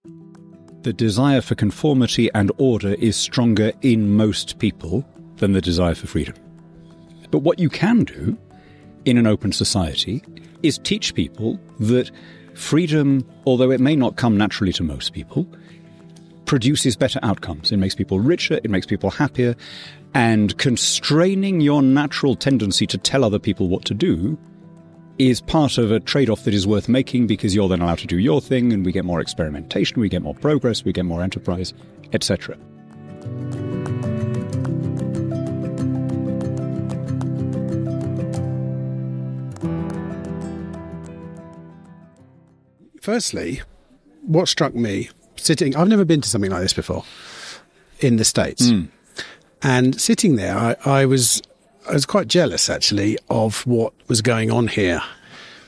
The desire for conformity and order is stronger in most people than the desire for freedom. But what you can do in an open society is teach people that freedom, although it may not come naturally to most people, produces better outcomes. It makes people richer, it makes people happier, and constraining your natural tendency to tell other people what to do is part of a trade-off that is worth making, because you're then allowed to do your thing, and we get more experimentation, we get more progress, we get more enterprise, etc. Firstly, what struck me, I've never been to something like this before in the States. And sitting there, I was quite jealous, actually, of what was going on here,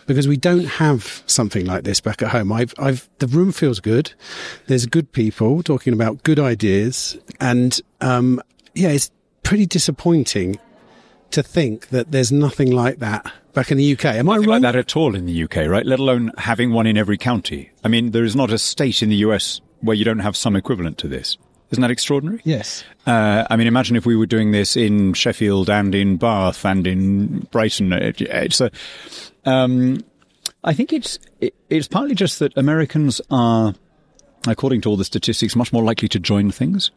because we don't have something like this back at home. The room feels good. There's good people talking about good ideas. And, it's pretty disappointing to think that there's nothing like that back in the UK. Am I wrong? Like that at all in the UK, right? Let alone having one in every county. I mean, there is not a state in the US where you don't have some equivalent to this. Isn't that extraordinary? Yes. I mean, imagine if we were doing this in Sheffield and in Bath and in Brighton. I think it's partly just that Americans are, according to all the statistics, much more likely to join things.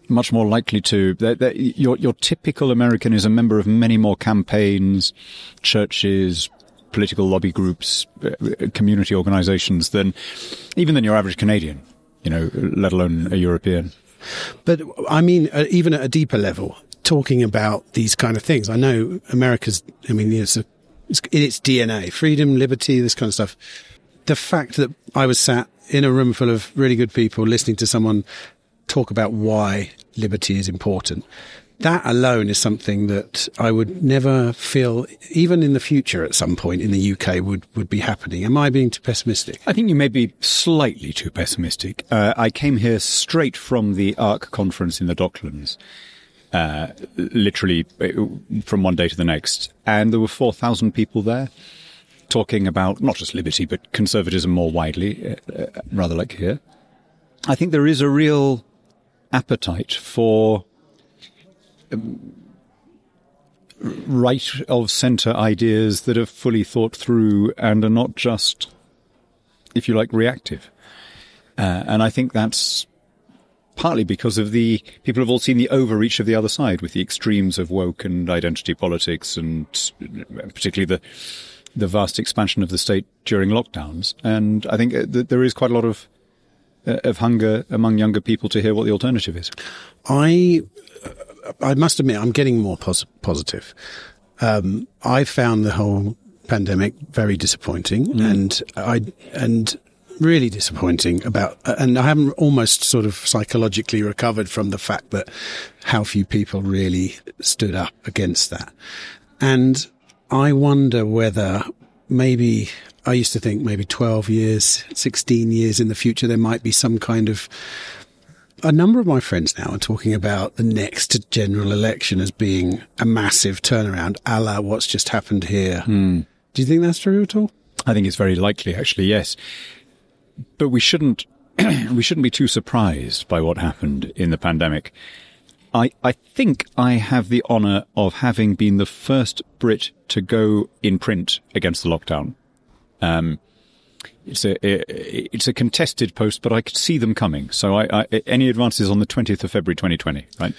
Much more likely to. Your typical American is a member of many more campaigns, churches, political lobby groups, community organisations than your average Canadian. Let alone a European. But I mean, even at a deeper level, talking about these kind of things, I know America's, it's in its DNA, freedom, liberty, this kind of stuff. The fact that I was sat in a room full of really good people listening to someone talk about why liberty is important, that alone is something that I would never feel, even in the future at some point in the UK, would be happening. Am I being too pessimistic? I think you may be slightly too pessimistic. I came here straight from the ARC conference in the Docklands, literally from one day to the next. And there were 4,000 people there talking about not just liberty, but conservatism more widely, rather like here. I think there is a real appetite for right of centre ideas that are fully thought through and are not just, if you like, reactive. And I think that's partly because of people have all seen the overreach of the other side with the extremes of woke and identity politics, and particularly the vast expansion of the state during lockdowns. And I think that there is quite a lot of hunger among younger people to hear what the alternative is. I must admit, I'm getting more positive. I found the whole pandemic very disappointing, and really disappointing and I haven't almost sort of psychologically recovered from the fact that how few people really stood up against that. And I wonder whether maybe, I used to think maybe 12 years, 16 years in the future, there might be some kind of, a number of my friends now are talking about the next general election as being a massive turnaround, a la what's just happened here. Do you think that's true at all? I think it's very likely, actually, yes. But we shouldn't be too surprised by what happened in the pandemic. I think I have the honour of having been the first Brit to go in print against the lockdown. It's a contested post, but I could see them coming. So any advances on the 20th of February 2020, right?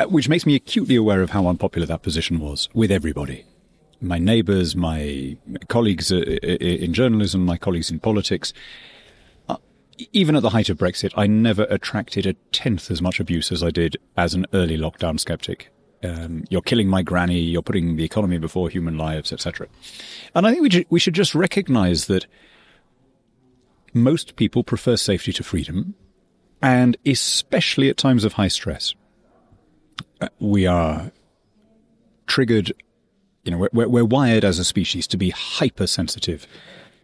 Which makes me acutely aware of how unpopular that position was with everybody. My neighbours, my colleagues in journalism, my colleagues in politics. Even at the height of Brexit, I never attracted a tenth as much abuse as I did as an early lockdown skeptic. You're killing my granny, you're putting the economy before human lives, etc. And I think we should just recognise that most people prefer safety to freedom, and especially at times of high stress. We are triggered, we're wired as a species to be hypersensitive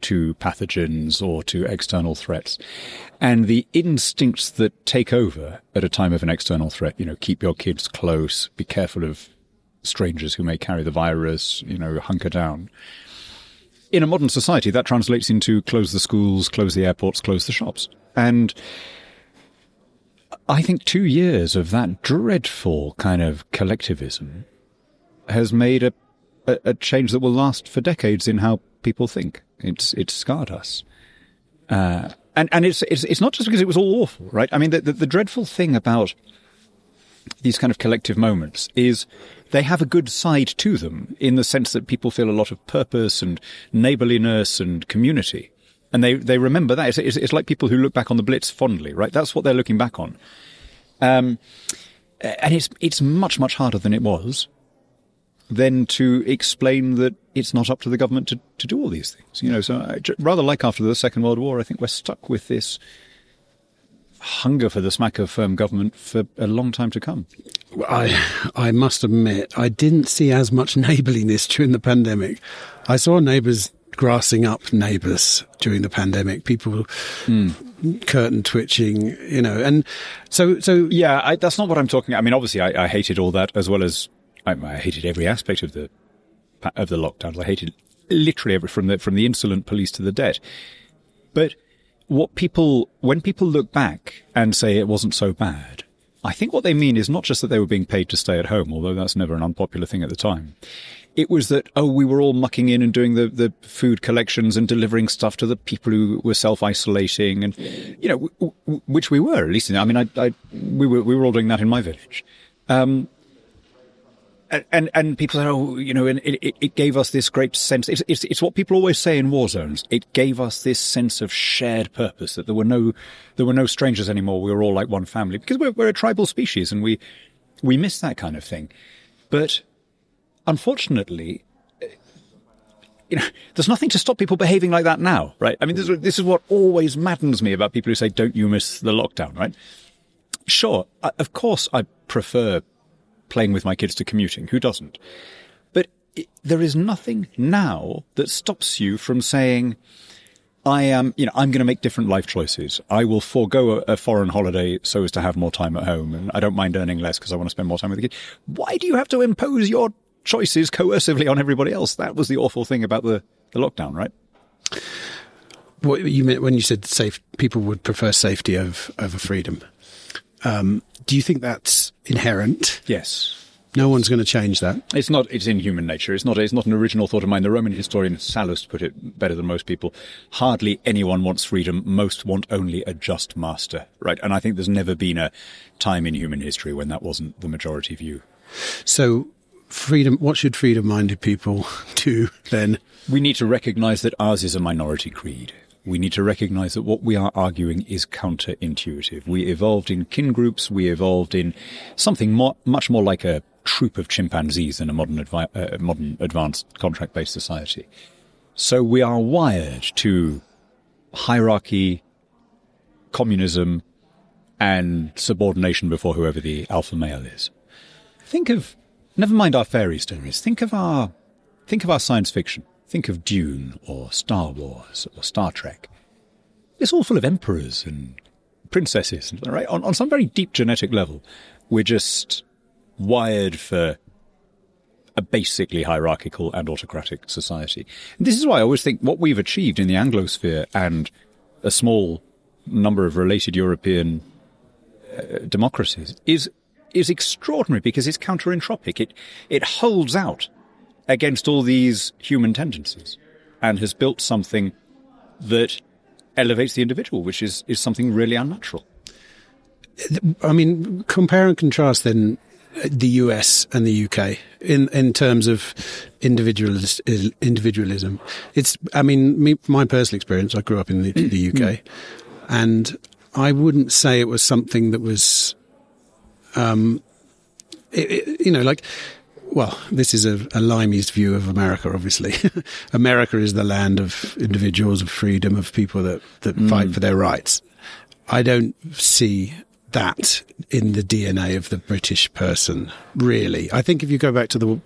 to pathogens or to external threats. And the instincts that take over at a time of an external threat, keep your kids close, be careful of strangers who may carry the virus, hunker down. in a modern society, that translates into close the schools, close the airports, close the shops. And I think 2 years of that dreadful kind of collectivism has made a change that will last for decades in how people think. It's scarred us. And it's not just because it was all awful, right? I mean, the dreadful thing about these kind of collective moments is they have a good side to them in the sense that people feel a lot of purpose and neighborliness and community. And they remember that. It's like people who look back on the Blitz fondly, right? That's what they're looking back on. And it's much, much harder than it was then to explain that it's not up to the government to do all these things. You know, so rather like after the Second World War, I think we're stuck with this hunger for the smack of firm government for a long time to come. I must admit, I didn't see as much neighbourliness during the pandemic. I saw neighbours grassing up neighbours during the pandemic, people curtain twitching, you know, and so yeah, that's not what I'm talking about. I mean, obviously I hated all that, as well as I hated every aspect of the lockdowns. I hated literally from the insolent police to the debt. But when people look back and say it wasn't so bad, I think what they mean is not just that they were being paid to stay at home, although that's never an unpopular thing at the time. It was that, we were all mucking in and doing the food collections and delivering stuff to the people who were self-isolating, and, you know, which we were, at least. I mean, we were all doing that in my village. And people say, you know, and it gave us this great sense. It's what people always say in war zones. It gave us this sense of shared purpose, that there were no strangers anymore. We were all like one family, because we're a tribal species, and we miss that kind of thing. But unfortunately, you know, there's nothing to stop people behaving like that now, right? I mean, this is what always maddens me about people who say, "Don't you miss the lockdown?" Right? Sure, of course, I prefer playing with my kids to commuting. Who doesn't? But there is nothing now that stops you from saying, I'm going to make different life choices. I will forego a foreign holiday so as to have more time at home, and I don't mind earning less because I want to spend more time with the kids. Why do you have to impose your choices coercively on everybody else? That was the awful thing about the lockdown, right? What you meant when you said people would prefer safety over freedom. Do you think that's inherent? Yes. No one's going to change that. It's not. It's in human nature. It's not an original thought of mine. The Roman historian Sallust put it better than most people. Hardly anyone wants freedom. Most want only a just master. Right. And I think there's never been a time in human history when that wasn't the majority view. So freedom. What should freedom-minded people do then? We need to recognise that ours is a minority creed. We need to recognise that what we are arguing is counterintuitive. We evolved in kin groups. We evolved in something much more like a troop of chimpanzees than a modern advanced contract-based society. So we are wired to hierarchy, communism, and subordination before whoever the alpha male is. Never mind our fairy stories. Think of our science fiction. Think of Dune or Star Wars or Star Trek. It's all full of emperors and princesses, right? On some very deep genetic level, we're just wired for a basically hierarchical and autocratic society. And this is why I always think what we've achieved in the Anglosphere and a small number of related European democracies is extraordinary, because it's counterintropic. It holds out against all these human tendencies and has built something that elevates the individual, which is something really unnatural. I mean, compare and contrast then the US and the UK in terms of individualism. My personal experience, I grew up in the UK, and I wouldn't say it was something that was, well, this is a limey's view of America, obviously. America is the land of individuals, of freedom, of people that fight for their rights. I don't see that in the DNA of the British person, really. I think if you go back to the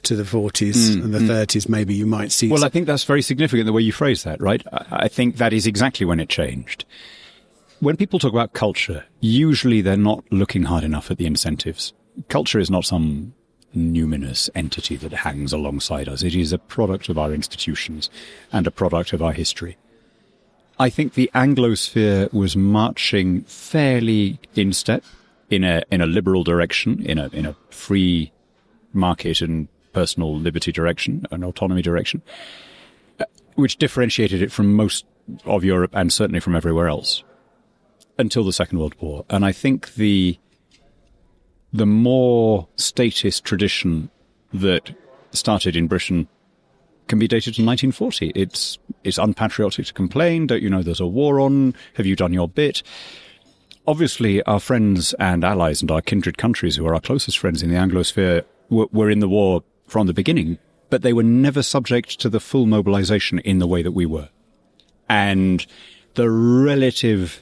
40s and the 30s, maybe you might see... Well, I think that's very significant, the way you phrase that, right? I think that is exactly when it changed. When people talk about culture, usually they're not looking hard enough at the incentives. Culture is not some numinous entity that hangs alongside us. It is a product of our institutions and a product of our history. I think the Anglosphere was marching fairly in step in a liberal direction, in a free market and personal liberty direction, an autonomy direction, which differentiated it from most of Europe and certainly from everywhere else until the Second World War. And I think the more statist tradition that started in Britain can be dated to 1940. It's unpatriotic to complain. Don't you know there's a war on? Have you done your bit? Obviously, our friends and allies and our kindred countries, who are our closest friends in the Anglosphere, were in the war from the beginning, but they were never subject to the full mobilization in the way that we were. And the relative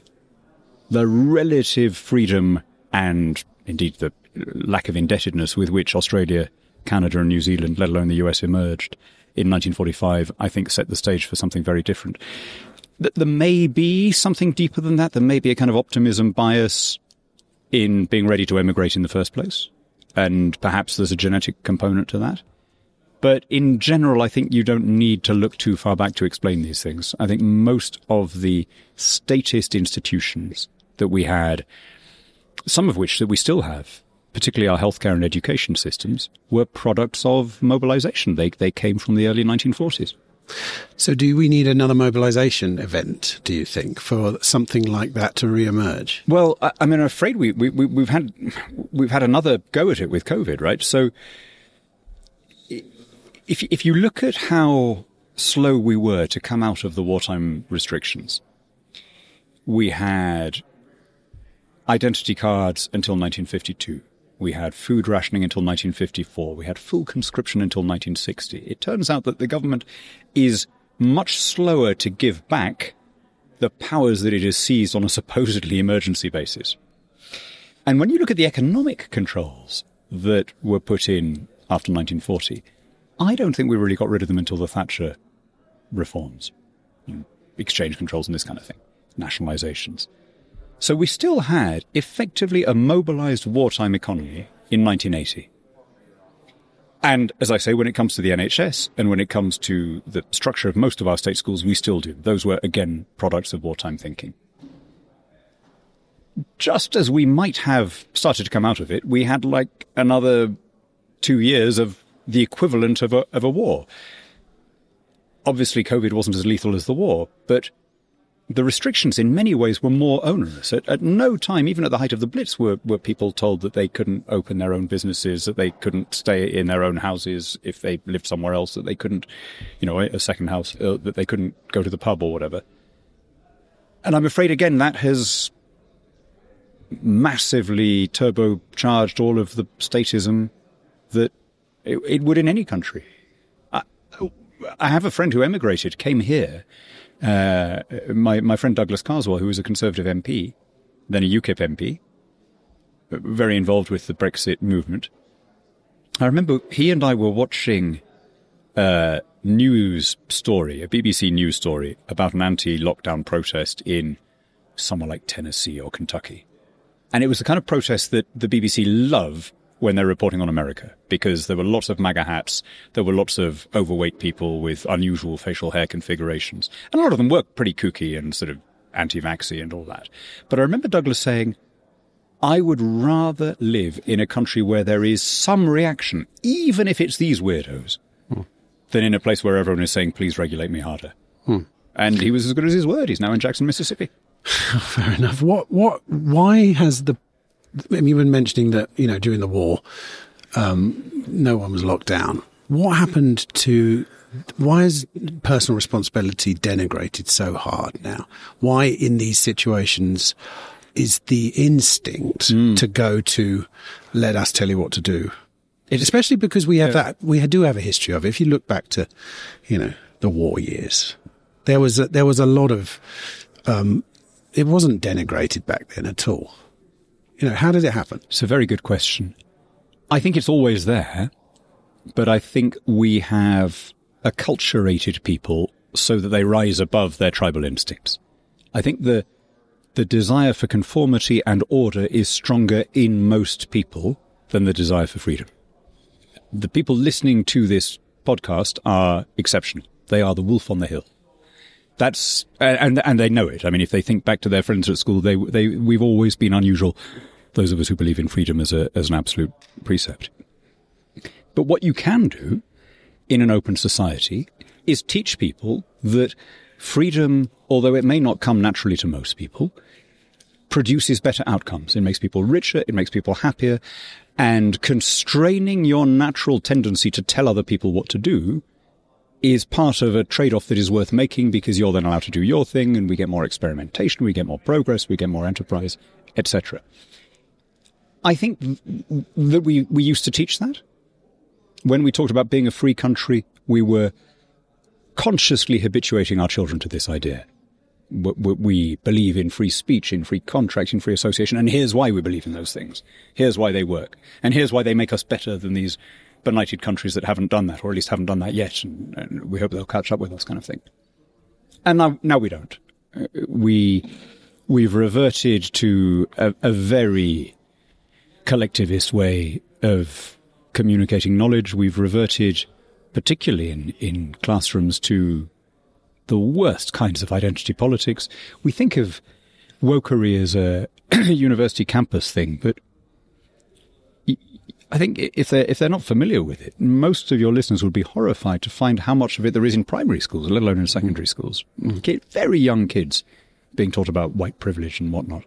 freedom and indeed the lack of indebtedness with which Australia, Canada and New Zealand, let alone the US, emerged in 1945, I think set the stage for something very different. There may be something deeper than that. There may be a kind of optimism bias in being ready to emigrate in the first place. And perhaps there's a genetic component to that. But in general, I think you don't need to look too far back to explain these things. I think most of the statist institutions that we had, some of which that we still have, particularly our healthcare and education systems, were products of mobilization. They came from the early 1940s. So do we need another mobilization event, do you think, for something like that to re-emerge? Well, I'm afraid we've had another go at it with COVID, right? So if you look at how slow we were to come out of the wartime restrictions, we had identity cards until 1952. We had food rationing until 1954. We had full conscription until 1960. It turns out that the government is much slower to give back the powers that it has seized on a supposedly emergency basis. And when you look at the economic controls that were put in after 1940, I don't think we really got rid of them until the Thatcher reforms. Exchange controls and this kind of thing. Nationalizations. So we still had effectively a mobilized wartime economy in 1980. And as I say, when it comes to the NHS and when it comes to the structure of most of our state schools, we still do. Those were, again, products of wartime thinking. Just as we might have started to come out of it, we had like another 2 years of the equivalent of a war. Obviously, COVID wasn't as lethal as the war, but the restrictions in many ways were more onerous. At no time, even at the height of the Blitz, were people told that they couldn't open their own businesses, that they couldn't stay in their own houses if they lived somewhere else, that they couldn't, a second house, that they couldn't go to the pub or whatever. And I'm afraid, again, that has massively turbocharged all of the statism that it would in any country. I have a friend who emigrated, came here. My friend Douglas Carswell, who was a Conservative MP, then a UKIP MP, very involved with the Brexit movement. I remember he and I were watching a news story, a BBC news story, about an anti-lockdown protest in somewhere like Tennessee or Kentucky. And it was the kind of protest that the BBC love when they're reporting on America, because there were lots of MAGA hats, there were lots of overweight people with unusual facial hair configurations, and a lot of them were pretty kooky and sort of anti-vaxxy and all that. But I remember Douglas saying, I would rather live in a country where there is some reaction, even if it's these weirdos, than in a place where everyone is saying, please regulate me harder. And he was as good as his word. He's now in Jackson, Mississippi. Fair enough. Why has you were mentioning that, during the war, no one was locked down. What happened why is personal responsibility denigrated so hard now? Why in these situations is the instinct to go to, let us tell you what to do? Especially because we have we do have a history of it. If you look back to, the war years, there was a lot of, it wasn't denigrated back then at all. How did it happen? It's a very good question. I think it's always there, but I think we have acculturated people so that they rise above their tribal instincts. I think the desire for conformity and order is stronger in most people than the desire for freedom. the people listening to this podcast are exceptional. They are the wolf on the hill. That's and they know it. I mean, if they think back to their friends at school, we've always been unusual. Those of us who believe in freedom as an absolute precept. But what you can do in an open society is teach people that freedom, although it may not come naturally to most people, produces better outcomes. It makes people richer, it makes people happier, and constraining your natural tendency to tell other people what to do is part of a trade-off that is worth making, because you're then allowed to do your thing, and we get more experimentation, we get more progress, we get more enterprise, etc. I think that we used to teach that. When we talked about being a free country, we were consciously habituating our children to this idea. We believe in free speech, in free contract, in free association, and here's why we believe in those things. Here's why they work. And here's why they make us better than these benighted countries that haven't done that, or at least haven't done that yet, and we hope they'll catch up with us, kind of thing. And now we don't. We've reverted to a very collectivist way of communicating knowledge. We've reverted, particularly in classrooms, to the worst kinds of identity politics. We think of wokery as a university campus thing, but I think if they're not familiar with it, most of your listeners would be horrified to find how much of it there is in primary schools, let alone in secondary schools. Very young kids being taught about white privilege and whatnot.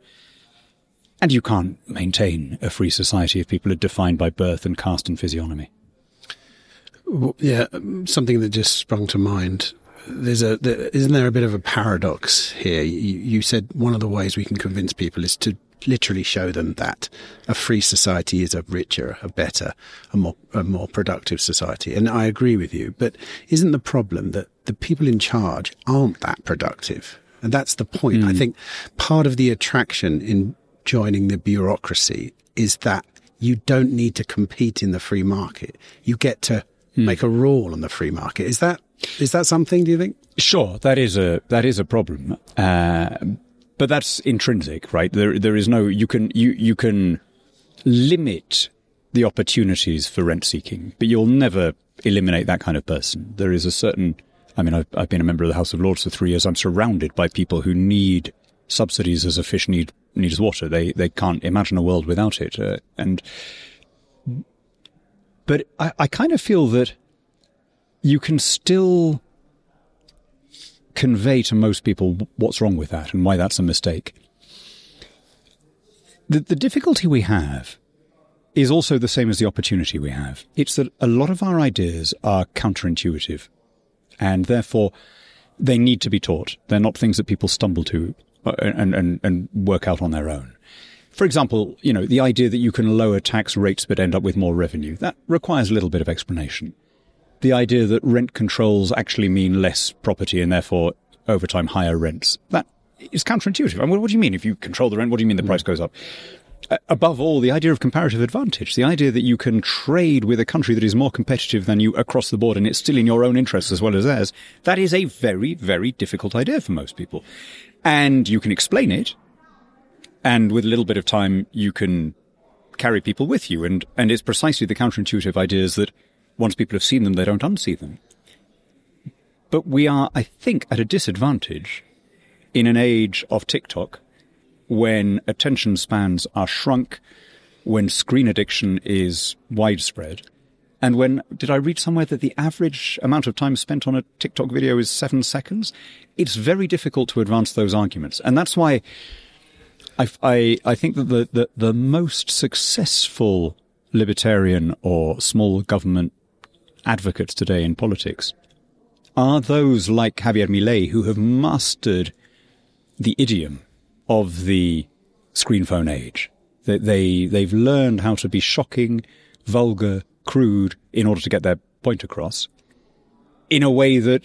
And you can't maintain a free society if people are defined by birth and caste and physiognomy. Well, yeah, something that just sprung to mind. Isn't there a bit of a paradox here? You said one of the ways we can convince people is to literally show them that a free society is a richer, a better, a more productive society. And I agree with you. But isn't the problem that the people in charge aren't that productive? And that's the point. I think part of the attraction in joining the bureaucracy is that you don't need to compete in the free market. You get to make a rule on the free market. Is that something, do you think? Sure, that is a problem. But that's intrinsic, right? There is no, you can limit the opportunities for rent seeking, but you'll never eliminate that kind of person. There is a certain, I mean, I've been a member of the House of Lords for 3 years. I'm surrounded by people who need subsidies as a fish needs water. They can't imagine a world without it. But I kind of feel that you can still convey to most people what's wrong with that and why that's a mistake. The difficulty we have is also the same as the opportunity we have. It's that a lot of our ideas are counterintuitive, and therefore they need to be taught. They're not things that people stumble to and work out on their own. For example, the idea that you can lower tax rates but end up with more revenue, that requires a little bit of explanation. The idea that rent controls actually mean less property and therefore over time higher rents, that is counterintuitive. I mean, what do you mean if you control the rent? What do you mean the price goes up? Above all, the idea of comparative advantage, the idea that you can trade with a country that is more competitive than you across the board and it's still in your own interests as well as theirs, that is a very, very difficult idea for most people. And you can explain it, and with a little bit of time you can carry people with you. And it's precisely the counterintuitive ideas that once people have seen them, they don't unsee them. But we are, I think, at a disadvantage in an age of TikTok, when attention spans are shrunk, when screen addiction is widespread, and when, did I read somewhere that the average amount of time spent on a TikTok video is 7 seconds? It's very difficult to advance those arguments. And that's why I think that the most successful libertarian or small government advocates today in politics are those like Javier Milei, who have mastered the idiom of the screen phone age. They've learned how to be shocking, vulgar, crude in order to get their point across in a way that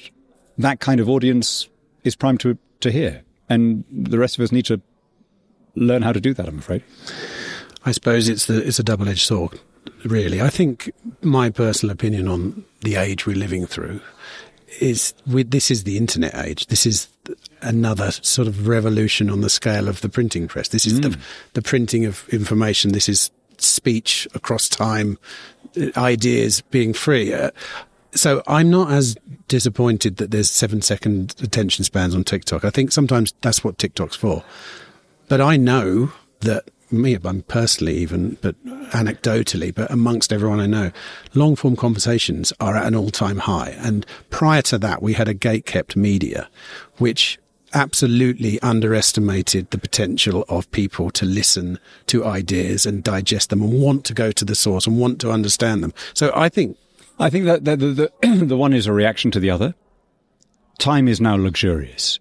kind of audience is primed to hear. And the rest of us need to learn how to do that, I'm afraid. I suppose it's a double-edged sword, really. I think my personal opinion on the age we're living through is this is the internet age. This is another sort of revolution on the scale of the printing press. This is the printing of information. This is speech across time, ideas being free. So I'm not as disappointed that there's 7-second attention spans on TikTok. I think sometimes that's what TikTok's for. But I know that I'm personally even, but anecdotally, but amongst everyone I know, long-form conversations are at an all-time high. And prior to that, we had a gate-kept media, which absolutely underestimated the potential of people to listen to ideas and digest them and want to go to the source and want to understand them. So I think that the one is a reaction to the other. Time is now luxurious.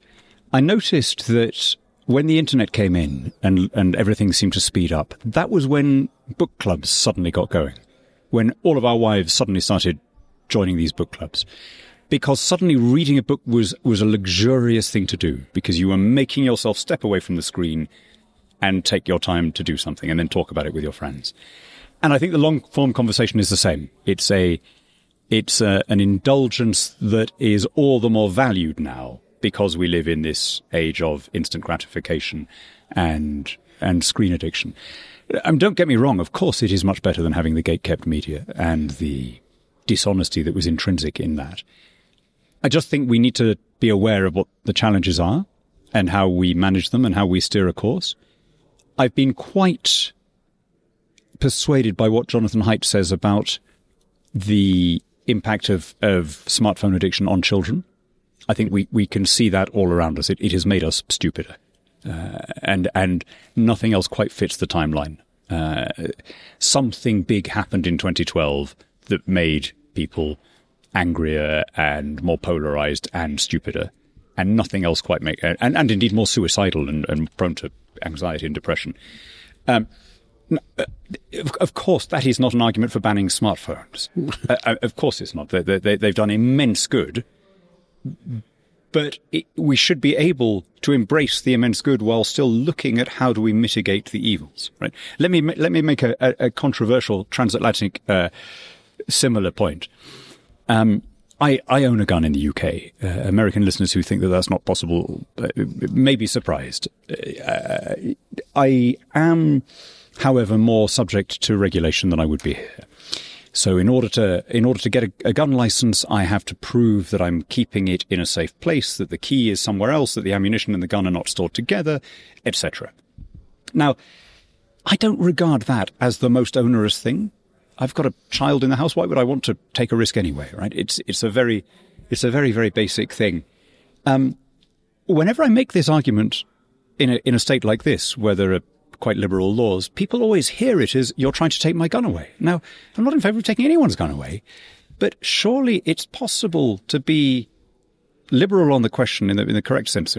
I noticed that when the internet came in and everything seemed to speed up, that was when book clubs suddenly got going, when all of our wives suddenly started joining these book clubs. Because suddenly reading a book was a luxurious thing to do, because you were making yourself step away from the screen and take your time to do something and then talk about it with your friends. And I think the long-form conversation is the same. It's an indulgence that is all the more valued now because we live in this age of instant gratification and screen addiction. Don't get me wrong, of course it is much better than having the gate-kept media and the dishonesty that was intrinsic in that. I just think we need to be aware of what the challenges are and how we manage them and how we steer a course. I've been quite persuaded by what Jonathan Haidt says about the impact of smartphone addiction on children. I think we can see that all around us. It has made us stupider. And nothing else quite fits the timeline. Something big happened in 2012 that made people angrier and more polarized and stupider, and nothing else quite and indeed more suicidal and prone to anxiety and depression. Of course, that is not an argument for banning smartphones. Of course it's not. They've done immense good, but we should be able to embrace the immense good while still looking at how do we mitigate the evils. Right? Let me make a controversial transatlantic similar point. I own a gun in the UK. American listeners who think that that's not possible may be surprised. I am, however, more subject to regulation than I would be here. So in order to get a gun license, I have to prove that I'm keeping it in a safe place, that the key is somewhere else, that the ammunition and the gun are not stored together, etc. Now, I don't regard that as the most onerous thing. I've got a child in the house. Why would I want to take a risk anyway, right? It's a very, very basic thing. Whenever I make this argument in a state like this, where there are quite liberal laws, people always hear it as you're trying to take my gun away. Now, I'm not in favour of taking anyone's gun away, but surely it's possible to be liberal on the question in the correct sense,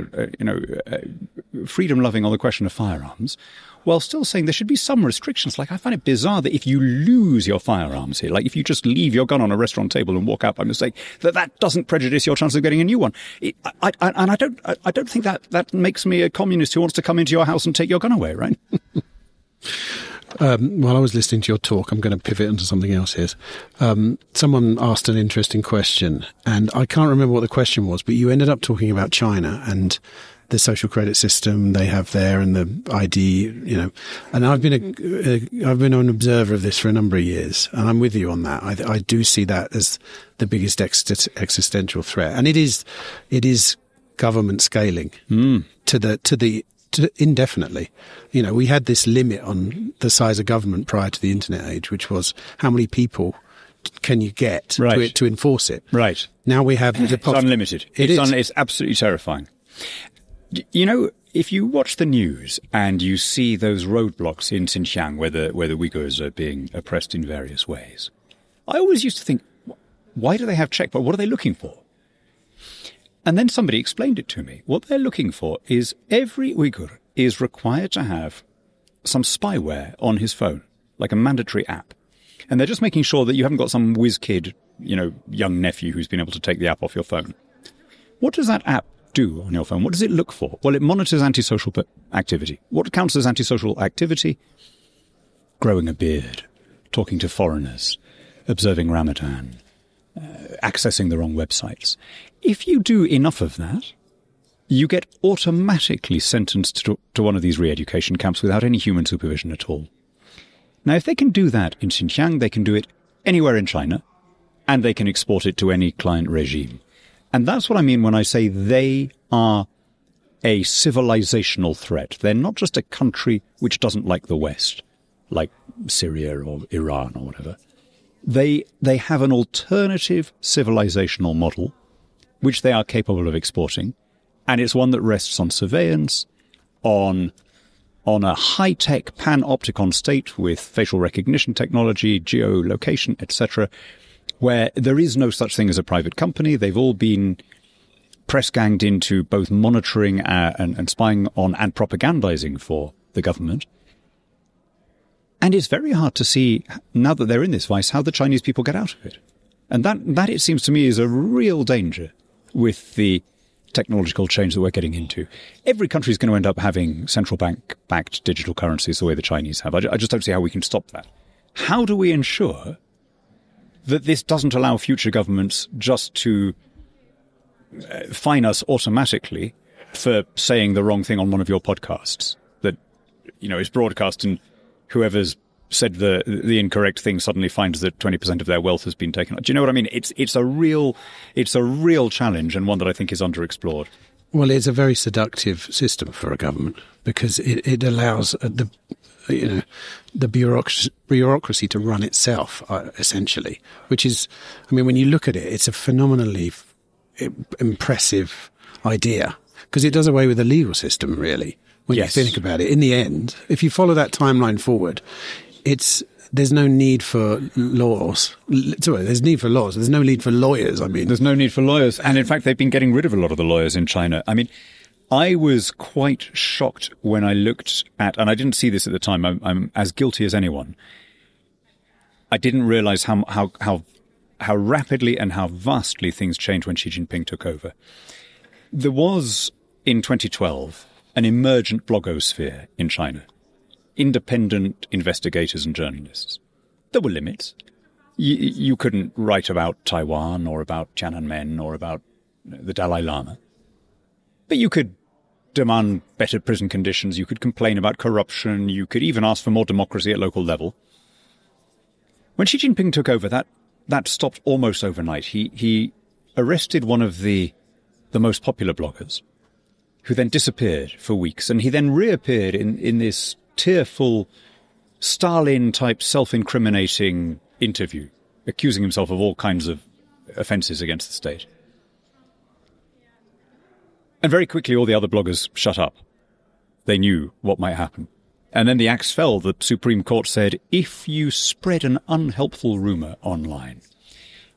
freedom loving on the question of firearms, while still saying there should be some restrictions. Like, I find it bizarre that if you lose your firearms here, like if you just leave your gun on a restaurant table and walk out by mistake, that doesn't prejudice your chance of getting a new one. I don't think that makes me a communist who wants to come into your house and take your gun away, right? While I was listening to your talk, I'm going to pivot into something else here. Someone asked an interesting question, and I can't remember what the question was, but you ended up talking about China and the social credit system they have there and the ID, and I've been an observer of this for a number of years, and I'm with you on that. I do see that as the biggest existential threat, and it is government scaling to indefinitely. We had this limit on the size of government prior to the internet age, which was how many people can you get to enforce it. Right. Now we have it's unlimited. It's absolutely terrifying. If you watch the news and you see those roadblocks in Xinjiang where the Uyghurs are being oppressed in various ways, I always used to think, why do they have checkpoints? What are they looking for? And then somebody explained it to me. What they're looking for is every Uyghur is required to have some spyware on his phone, like a mandatory app. And they're just making sure that you haven't got some whiz kid, young nephew who's been able to take the app off your phone. What does that app do on your phone? What does it look for? Well, it monitors antisocial activity. What counts as antisocial activity? Growing a beard, talking to foreigners, observing Ramadan, accessing the wrong websites. If you do enough of that, you get automatically sentenced to one of these re-education camps without any human supervision at all. Now, if they can do that in Xinjiang, they can do it anywhere in China, and they can export it to any client regime. And that's what I mean when I say they are a civilizational threat. They're not just a country which doesn't like the West, like Syria or Iran or whatever. They have an alternative civilizational model which they are capable of exporting, and it's one that rests on surveillance, on a high-tech panopticon state with facial recognition technology, geolocation, etc., where there is no such thing as a private company. They've all been press-ganged into both monitoring and spying on and propagandizing for the government. And it's very hard to see, now that they're in this vice, how the Chinese people get out of it. And that it seems to me, is a real danger with the technological change that we're getting into. Every country is going to end up having central bank-backed digital currencies the way the Chinese have. I just don't see how we can stop that. How do we ensure that this doesn't allow future governments just to fine us automatically for saying the wrong thing on one of your podcasts that, is broadcast, and whoever's said the incorrect thing suddenly finds that 20% of their wealth has been taken. Do you know what I mean? It's a real challenge, and one that I think is underexplored. Well, it's a very seductive system for a government, because it allows the bureaucracy to run itself, essentially, which is, when you look at it, it's a phenomenally impressive idea, because it does away with the legal system, really, when you think about it. In the end, if you follow that timeline forward, there's no need for laws. Sorry, there's need for laws. There's no need for lawyers. There's no need for lawyers. And in fact, they've been getting rid of a lot of the lawyers in China. I was quite shocked when I looked at, and I didn't see this at the time, I'm as guilty as anyone. I didn't realize how rapidly and how vastly things changed when Xi Jinping took over. There was, in 2012, an emergent blogosphere in China. Independent investigators and journalists. There were limits. You couldn't write about Taiwan or about Tiananmen or about the Dalai Lama. But you could demand better prison conditions. You could complain about corruption. You could even ask for more democracy at local level. When Xi Jinping took over, that stopped almost overnight. He arrested one of the most popular bloggers, who then disappeared for weeks, and he then reappeared in this tearful, Stalin-type self-incriminating interview, accusing himself of all kinds of offences against the state. And very quickly, all the other bloggers shut up. They knew what might happen. And then the axe fell. The Supreme Court said, if you spread an unhelpful rumour online,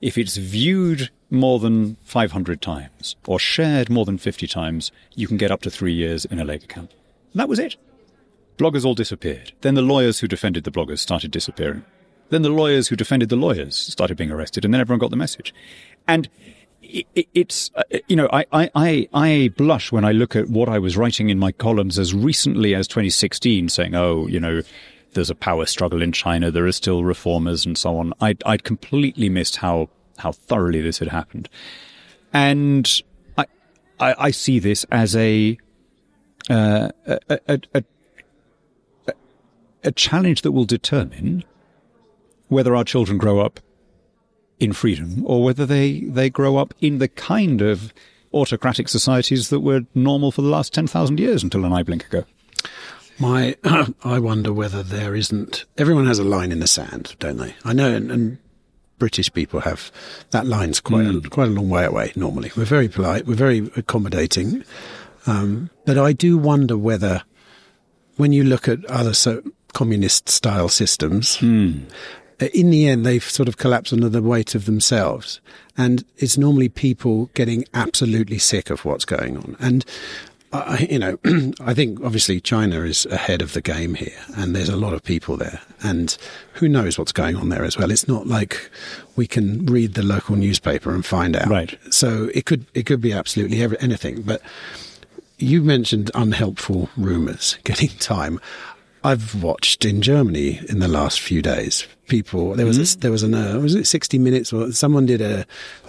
if it's viewed more than 500 times or shared more than 50 times, you can get up to 3 years in a labour camp. And that was it. Bloggers all disappeared. Then the lawyers who defended the bloggers started disappearing. Then the lawyers who defended the lawyers started being arrested, and then everyone got the message. And it's, I blush when I look at what I was writing in my columns as recently as 2016, saying, there's a power struggle in China, there are still reformers and so on. I'd completely missed how thoroughly this had happened. And I see this as a challenge that will determine whether our children grow up in freedom or whether they grow up in the kind of autocratic societies that were normal for the last 10,000 years until an eye blink ago. I wonder whether there isn't... Everyone has a line in the sand, don't they? I know, and British people have... That line's quite a long way away, normally. We're very polite, we're very accommodating. But I do wonder whether, when you look at other communist-style systems... In the end, they've sort of collapsed under the weight of themselves. And it's normally people getting absolutely sick of what's going on. And, I think obviously China is ahead of the game here, and there's a lot of people there. And who knows what's going on there as well. It's not like we can read the local newspaper and find out. Right. So it could be absolutely anything. But you mentioned unhelpful rumours getting time. I've watched in Germany in the last few days. Was it 60 Minutes, or someone did a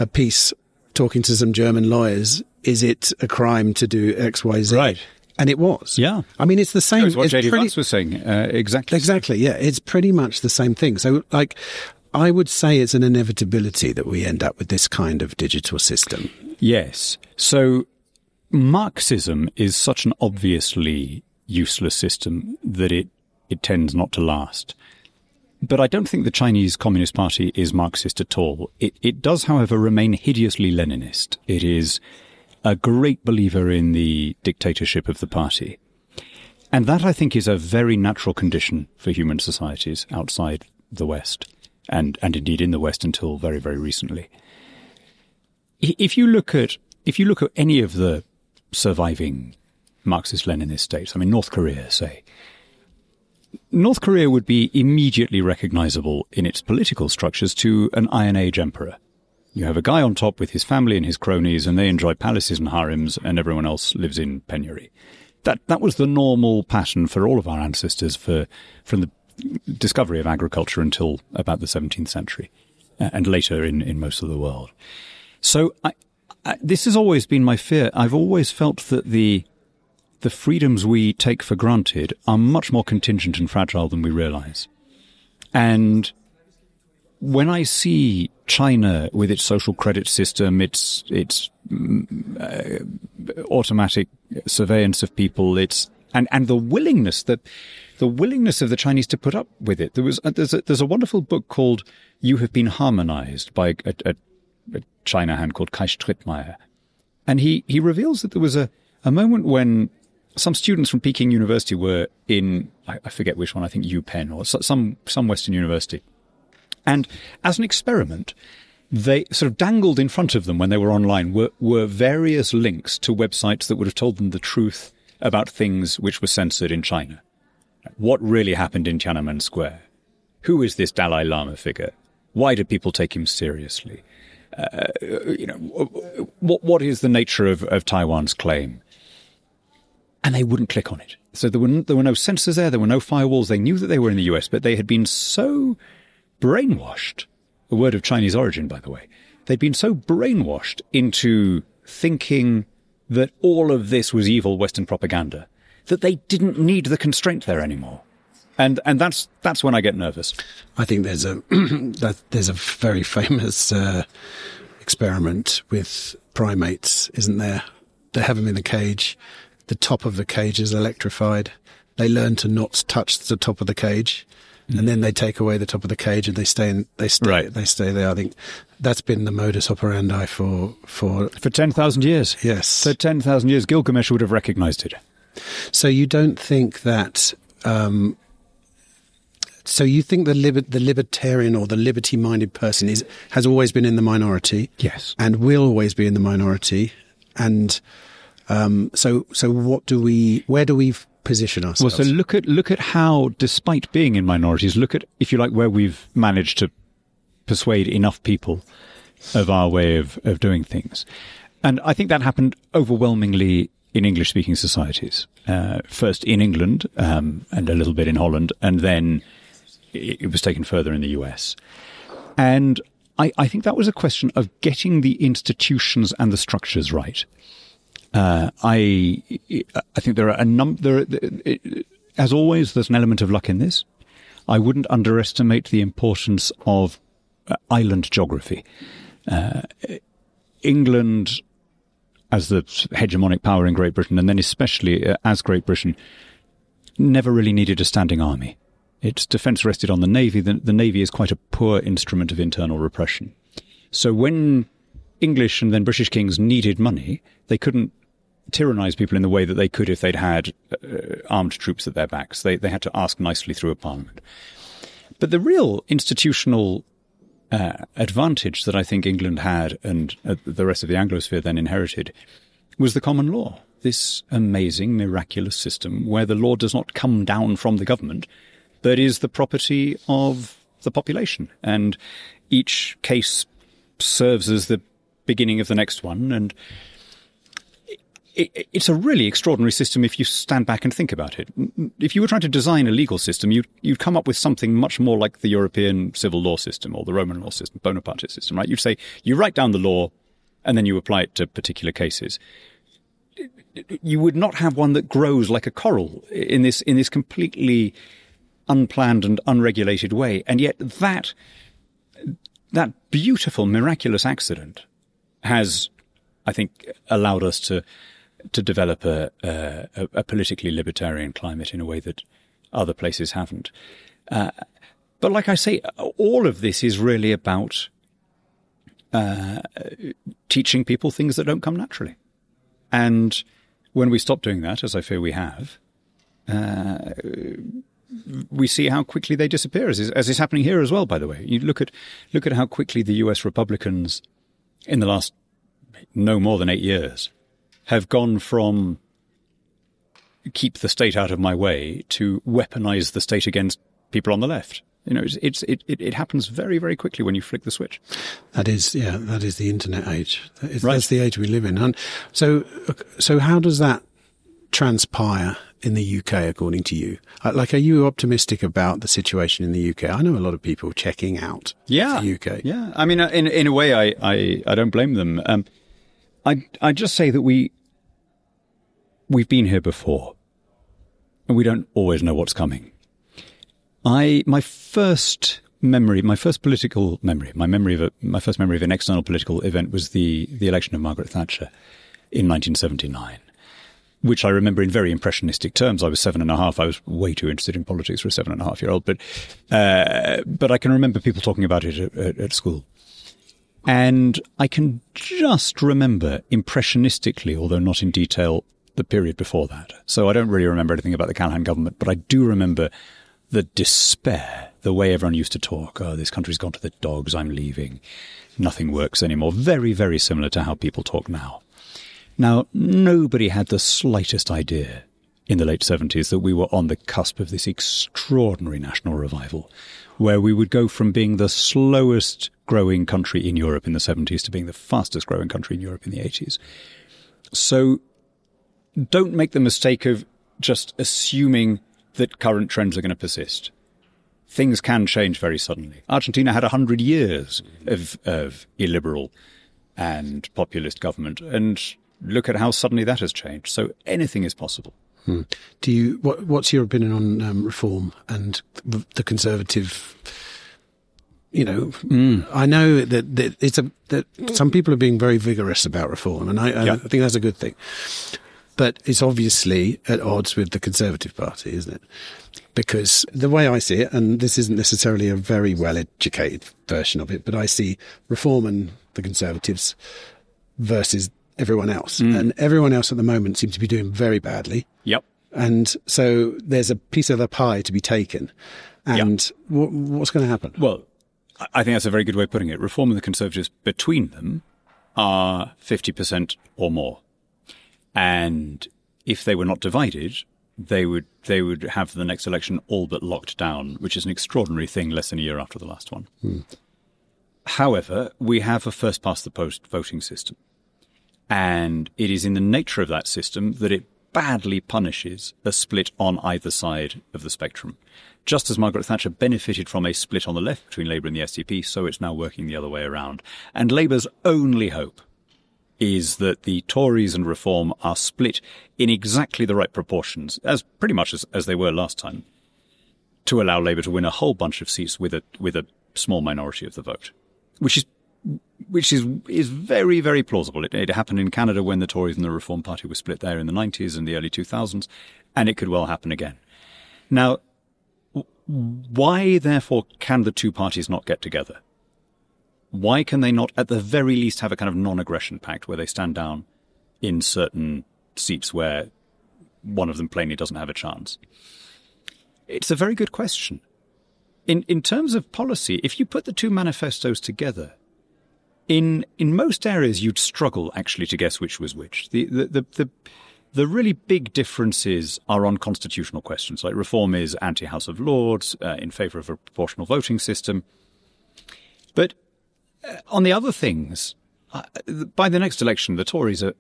piece talking to some German lawyers. Is it a crime to do X, Y, Z? Right. And it was. Yeah. I mean, it's the same. That's what J.D. Vance was saying. Exactly. Exactly, yeah. It's pretty much the same thing. So, like, I would say it's an inevitability that we end up with this kind of digital system. Yes. So Marxism is such an obviously useless system that it tends not to last. But I don't think the Chinese Communist Party is Marxist at all. It does, however, remain hideously Leninist. It is a great believer in the dictatorship of the party. And that, I think, is a very natural condition for human societies outside the West, and indeed in the West until very, very recently. If you look at any of the surviving Marxist-Leninist states, I mean, North Korea, say, North Korea would be immediately recognizable in its political structures to an Iron Age emperor. You have a guy on top with his family and his cronies, and they enjoy palaces and harems, and everyone else lives in penury. That was the normal pattern for all of our ancestors from the discovery of agriculture until about the 17th century, and later in most of the world. So this has always been my fear. I've always felt that the freedoms we take for granted are much more contingent and fragile than we realize. And when I see China with its social credit system, its automatic surveillance of people, and the willingness of the Chinese to put up with it. There's a wonderful book called "You Have Been Harmonized" by a China hand called Kai Strittmayer, and he reveals that there was a moment when some students from Peking University were in, I forget which one, I think UPenn or some Western university. And as an experiment, they sort of dangled in front of them when they were online were various links to websites that would have told them the truth about things which were censored in China. What really happened in Tiananmen Square? Who is this Dalai Lama figure? Why do people take him seriously? What is the nature of Taiwan's claim? And they wouldn't click on it. So there were no censors there were no firewalls. They knew that they were in the US, but they had been so brainwashed, a word of Chinese origin, by the way. They'd been so brainwashed into thinking that all of this was evil Western propaganda that they didn't need the constraint there anymore. And that's when I get nervous. I think there's a very famous experiment with primates, isn't there? They have them in a cage. The top of the cage is electrified. They learn to not touch the top of the cage. And then they take away the top of the cage and they stay there. I think that's been the modus operandi for 10,000 years. Yes. For 10,000 years, Gilgamesh would have recognized it. So you don't think that, so you think the libertarian or the liberty-minded person has always been in the minority? Yes. And will always be in the minority. And, so where do we position ourselves? Well, so look at how, despite being in minorities, look at, if you like, where we've managed to persuade enough people of our way of doing things. And I think that happened overwhelmingly in English-speaking societies. First in England, and a little bit in Holland, and then it was taken further in the US. And I think that was a question of getting the institutions and the structures right. I think there are as always, there's an element of luck in this. I wouldn't underestimate the importance of island geography. England, as the hegemonic power in Great Britain, and then especially as Great Britain, never really needed a standing army. Its defence rested on the Navy. The Navy is quite a poor instrument of internal repression. So when English and then British kings needed money, they couldn't tyrannize people in the way that they could if they'd had armed troops at their backs. They had to ask nicely through a parliament. But the real institutional advantage that I think England had and the rest of the Anglosphere then inherited was the common law, this amazing, miraculous system where the law does not come down from the government, but is the property of the population. And each case serves as the beginning of the next one. And it's a really extraordinary system if you stand back and think about it. If you were trying to design a legal system, you'd come up with something much more like the European civil law system or the Roman law system, Bonapartist system, right? You'd say you write down the law and then you apply it to particular cases. you would not have one that grows like a coral in this completely unplanned and unregulated way. And yet that beautiful, miraculous accident has, I think, allowed us to develop a politically libertarian climate in a way that other places haven't. But like I say, all of this is really about teaching people things that don't come naturally. And when we stop doing that, as I fear we have, we see how quickly they disappear, as is happening here as well, by the way. You look at how quickly the US Republicans in the last no more than 8 years have gone from keep the state out of my way to weaponize the state against people on the left. You know, it happens very, very quickly when you flick the switch. That is the internet age. That's the age we live in. And so how does that transpire in the UK, according to you? Like, are you optimistic about the situation in the UK? I know a lot of people checking out the UK. Yeah. I mean, in a way, I don't blame them. I just say that we've been here before, and we don't always know what's coming. My first memory of an external political event was the election of Margaret Thatcher in 1979, which I remember in very impressionistic terms. I was 7.5. I was way too interested in politics for a 7.5-year-old, but I can remember people talking about it at school. And I can just remember impressionistically, although not in detail, the period before that. So I don't really remember anything about the Callaghan government, but I do remember the despair, the way everyone used to talk. Oh, this country's gone to the dogs, I'm leaving. Nothing works anymore. Very, very similar to how people talk now. Now, nobody had the slightest idea in the late 70s that we were on the cusp of this extraordinary national revival, where we would go from being the slowest growing country in Europe in the 70s to being the fastest growing country in Europe in the 80s. So don't make the mistake of just assuming that current trends are going to persist. Things can change very suddenly. Argentina had 100 years of illiberal and populist government, and look at how suddenly that has changed. So anything is possible. What's your opinion on reform and the Conservative? You know, I know that that some people are being very vigorous about reform, and I think that's a good thing. But it's obviously at odds with the Conservative Party, isn't it? Because the way I see it, and this isn't necessarily a very well-educated version of it, but I see reform and the Conservatives versus everyone else. And everyone else at the moment seems to be doing very badly. Yep. And so there's a piece of the pie to be taken. And what's going to happen? Well, I think that's a very good way of putting it. Reform and the Conservatives between them are 50% or more. And if they were not divided, they would have the next election all but locked down, which is an extraordinary thing less than a year after the last one. However, we have a first-past-the-post voting system. And it is in the nature of that system that it badly punishes a split on either side of the spectrum. Just as Margaret Thatcher benefited from a split on the left between Labour and the SDP, so it's now working the other way around. And Labour's only hope is that the Tories and Reform are split in exactly the right proportions, as pretty much as they were last time, to allow Labour to win a whole bunch of seats with a small minority of the vote, which is very, very plausible. It happened in Canada when the Tories and the Reform Party were split there in the 90s and the early 2000s, and it could well happen again. Now, why, therefore, can the two parties not get together? Why can they not, at the very least, have a kind of non-aggression pact where they stand down in certain seats where one of them plainly doesn't have a chance? It's a very good question. In terms of policy, if you put the two manifestos together, in most areas you'd struggle actually to guess which was which. The really big differences are on constitutional questions, like Reform is anti-House of Lords, in favour of a proportional voting system. But on the other things, by the next election, the Tories are,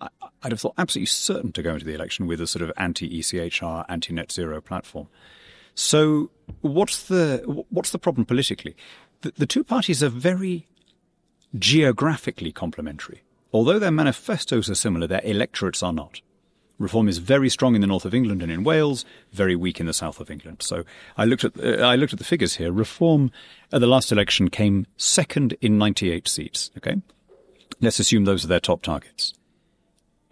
I'd have thought, absolutely certain to go into the election with a sort of anti-ECHR, anti-net zero platform. So what's the problem politically? The two parties are very geographically complementary. Although their manifestos are similar, their electorates are not. Reform is very strong in the north of England and in Wales, very weak in the south of England. So I looked at the figures here. Reform at the last election came second in 98 seats. Okay, let's assume those are their top targets.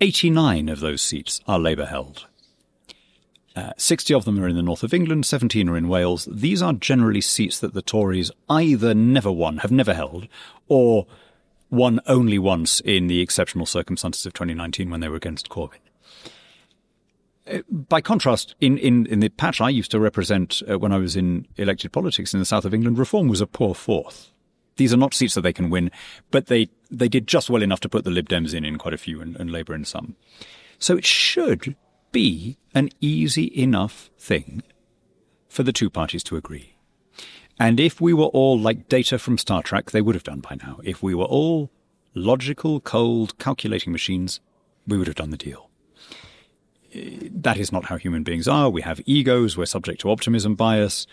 89 of those seats are Labour held. 60 of them are in the north of England, 17 are in Wales. These are generally seats that the Tories either never won, have never held, or won only once in the exceptional circumstances of 2019 when they were against Corbyn. By contrast, in the patch I used to represent when I was in elected politics in the south of England, Reform was a poor fourth. These are not seats that they can win, but they did just well enough to put the Lib Dems in quite a few and Labour in some. So it should be an easy enough thing for the two parties to agree. And if we were all like Data from Star Trek, they would have done by now. If we were all logical, cold, calculating machines, we would have done the deal. That is not how human beings are. We have egos, we're subject to optimism bias,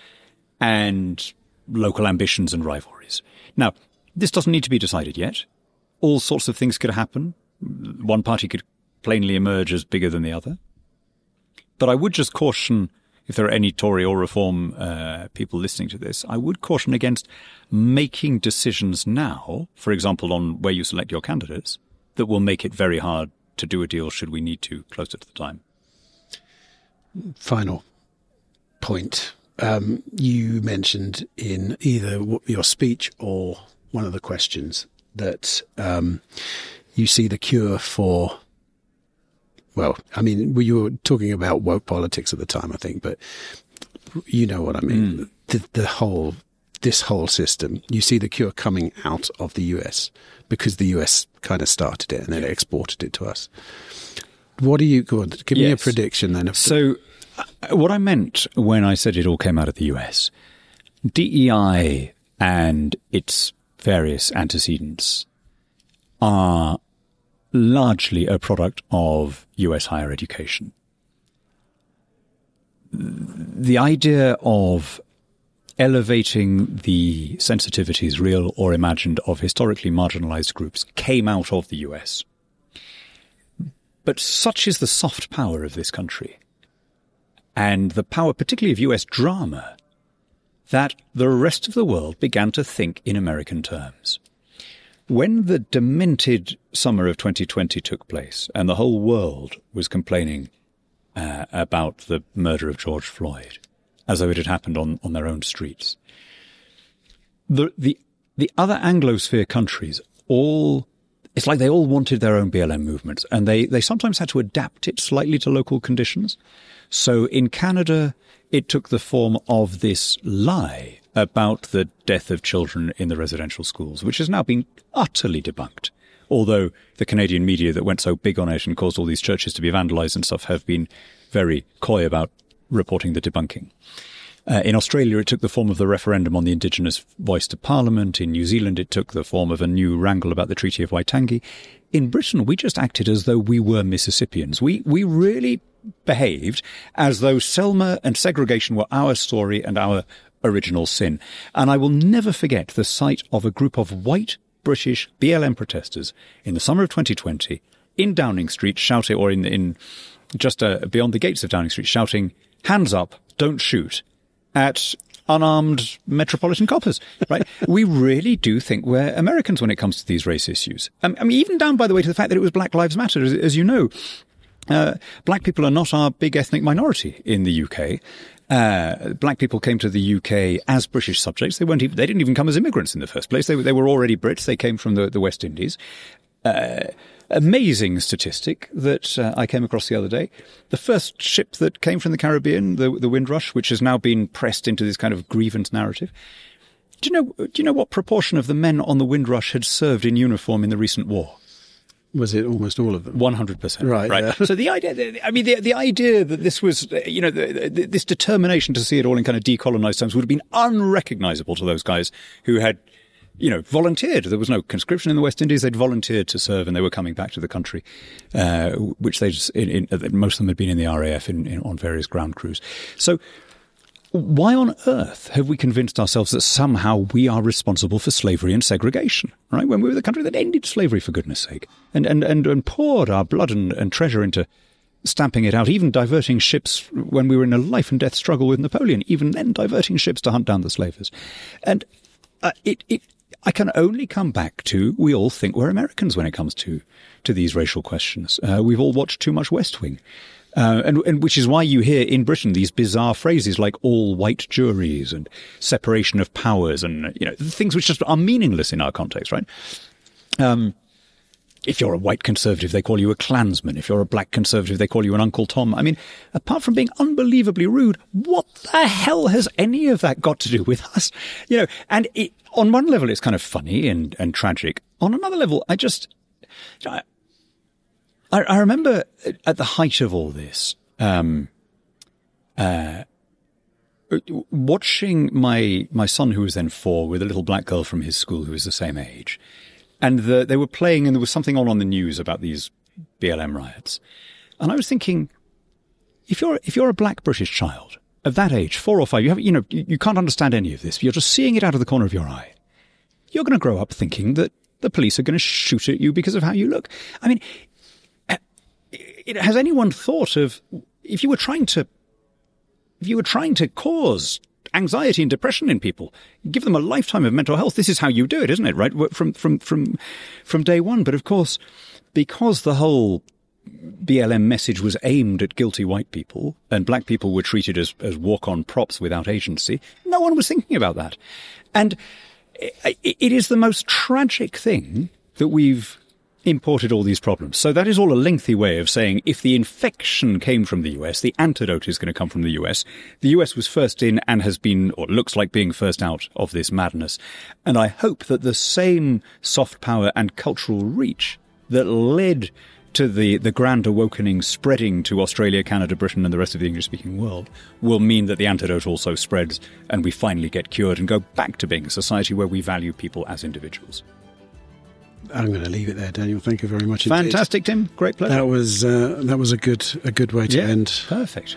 and local ambitions and rivalries. Now, this doesn't need to be decided yet. All sorts of things could happen. One party could plainly emerge as bigger than the other. But I would just caution, if there are any Tory or Reform people listening to this, I would caution against making decisions now, for example, on where you select your candidates, that will make it very hard to do a deal should we need to closer to the time. Final point. You mentioned in either your speech or one of the questions that you see the cure for, well, I mean, you were talking about woke politics at the time, I think, but you know what I mean. This whole system, you see the cure coming out of the US because the US kind of started it and then exported it to us. What do you, give me a prediction then. So what I meant when I said it all came out of the US, DEI and its various antecedents are largely a product of US higher education. The idea of elevating the sensitivities, real or imagined, of historically marginalized groups came out of the US. But such is the soft power of this country, and the power particularly of US drama, that the rest of the world began to think in American terms. When the demented summer of 2020 took place and the whole world was complaining about the murder of George Floyd, as though it had happened on their own streets, the other Anglosphere countries it's like they all wanted their own BLM movements, and they sometimes had to adapt it slightly to local conditions. So in Canada, it took the form of this lie about the death of children in the residential schools, which has now been utterly debunked. Although the Canadian media that went so big on it and caused all these churches to be vandalized and stuff have been very coy about reporting the debunking. In Australia, it took the form of the referendum on the Indigenous voice to Parliament. In New Zealand, it took the form of a new wrangle about the Treaty of Waitangi. In Britain, we just acted as though we were Mississippians. We really behaved as though Selma and segregation were our story and our original sin. And I will never forget the sight of a group of white British BLM protesters in the summer of 2020 in Downing Street shouting, or in just beyond the gates of Downing Street, shouting, "Hands up, don't shoot," at unarmed metropolitan coppers, right? We really do think we're Americans when it comes to these race issues. I mean, even down, by the way, to the fact that it was Black Lives Matter. As you know, black people are not our big ethnic minority in the UK. Black people came to the UK as British subjects. They didn't even come as immigrants in the first place. They were already Brits. They came from the West Indies. Amazing statistic that I came across the other day. The first ship that came from the Caribbean, the Windrush, which has now been pressed into this kind of grievance narrative. Do you know what proportion of the men on the Windrush had served in uniform in the recent war? Was it almost all of them? 100%. Right. Yeah. So the idea, I mean, the idea that this was, this determination to see it all in kind of decolonized terms would have been unrecognizable to those guys who had, volunteered. There was no conscription in the West Indies. They'd volunteered to serve, and they were coming back to the country, which they just, most of them had been in the RAF on various ground crews. So why on earth have we convinced ourselves that somehow we are responsible for slavery and segregation, right? When we were the country that ended slavery, for goodness sake, and poured our blood and treasure into stamping it out, even diverting ships when we were in a life and death struggle with Napoleon, even then diverting ships to hunt down the slavers. And I can only come back to, we all think we're Americans when it comes to these racial questions. We've all watched too much West Wing. And which is why you hear in Britain these bizarre phrases like all white juries and separation of powers and, things which just are meaningless in our context, right? If you're a white conservative, they call you a Klansman. If you're a black conservative, they call you an Uncle Tom. I mean, apart from being unbelievably rude, what the hell has any of that got to do with us? And on one level, it's kind of funny and tragic. On another level, I remember at the height of all this, watching my son, who was then 4, with a little black girl from his school who was the same age. And they were playing, and there was something on the news about these BLM riots. And I was thinking, if you're a black British child of that age, 4 or 5, you can't understand any of this. You're just seeing it out of the corner of your eye. You're going to grow up thinking that the police are going to shoot at you because of how you look. I mean, has anyone thought of if you were trying to cause anxiety and depression in people, give them a lifetime of mental health? This is how you do it, isn't it? Right, from day one. But of course, because the whole BLM message was aimed at guilty white people and black people were treated as walk-on props without agency, no one was thinking about that. And it is the most tragic thing that we've imported all these problems. So that is all a lengthy way of saying if the infection came from the US, the antidote is going to come from the US. The US was first in and has been, or looks like being first out of this madness. And I hope that the same soft power and cultural reach that led to the grand awakening spreading to Australia, Canada, Britain and the rest of the English-speaking world will mean that the antidote also spreads and we finally get cured and go back to being a society where we value people as individuals. I'm going to leave it there, Daniel. Thank you very much indeed. Fantastic, Tim. Great pleasure. That was a good way to end. Perfect.